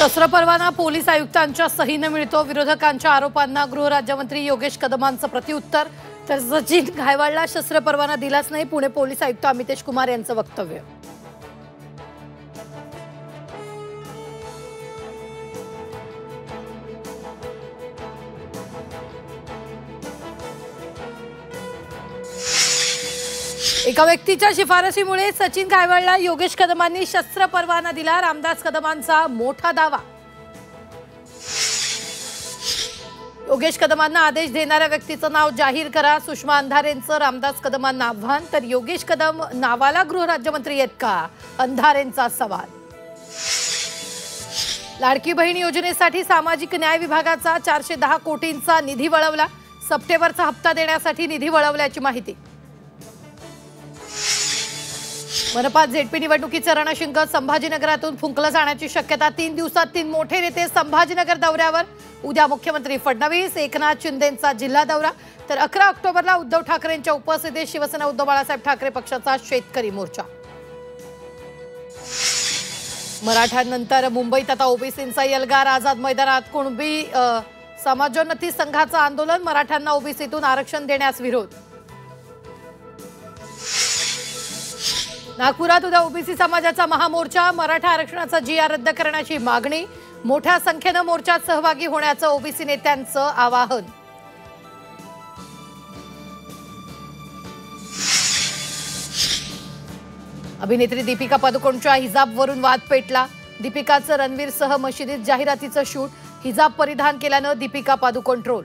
शस्त्र परवाना पोलीस आयुक्तांच्या सहीने मिळतो। विरोधकांच्या आरोपांना गृहराज्यमंत्री योगेश कदमांचं प्रत्युत्तर। तर सचिन घायवाळला शस्त्र परवाना दिलाच नाही, पुणे पोलीस आयुक्त अमितेश कुमार यांचं वक्तव्य। एका व्यक्तीच्या शिफारसीमुळे सचिन घायवाळला योगेश कदमांनी शस्त्र परवाना दिला। रामदास कदमांचा मोठा दावा। योगेश कदमांना आदेश देणाऱ्या व्यक्तीचं नाव जाहीर करा, सुषमा अंधारेंचं रामदास कदमांना आव्हान। तर योगेश कदम नावाला गृहराज्यमंत्री आहेत का, अंधारेंचा सवाल। लाडकी बहीण योजनेसाठी सामाजिक न्याय विभागाचा 410 कोटींचा निधी वळवला। सप्टेंबरचा हप्ता देण्यासाठी निधी वळवल्याची माहिती। मनपा झेडपी निवडणुकीचं रणशिंग संभाजीनगरातून फुंकलं जाण्याची शक्यता। 3 दिवसात 3 मोठे नेते संभाजीनगर दौऱ्यावर। उद्या मुख्यमंत्री फडणवीस, एकनाथ शिंदेंचा जिल्हा दौरा। तर 11 ऑक्टोबरला उद्धव ठाकरेंच्या उपस्थितीत शिवसेना उद्धव बाळासाहेब ठाकरे पक्षाचा शेतकरी मोर्चा। मराठ्यांनंतर मुंबईत आता ओबीसींचा एल्गार। आझाद मैदानात कुणबी समाजोन्नती संघाचं आंदोलन। मराठ्यांना ओबीसीतून आरक्षण देण्यास विरोध। नागपुरात उद्या ओबीसी समाजाचा महामोर्चा। मराठा आरक्षणाचा जीआर रद्द करण्याची मागणी। मोठ्या संख्येने मोर्चात सहभागी होण्याचं ओबीसी नेत्यांचं आवाहन। अभिनेत्री दीपिका पादुकोणच्या हिजाबवरून वाद पेटला। दीपिकाचं रणवीरसह मशिदीत जाहिरातीचं शूट। हिजाब परिधान केल्यानं दीपिका पादुकोण ट्रोल।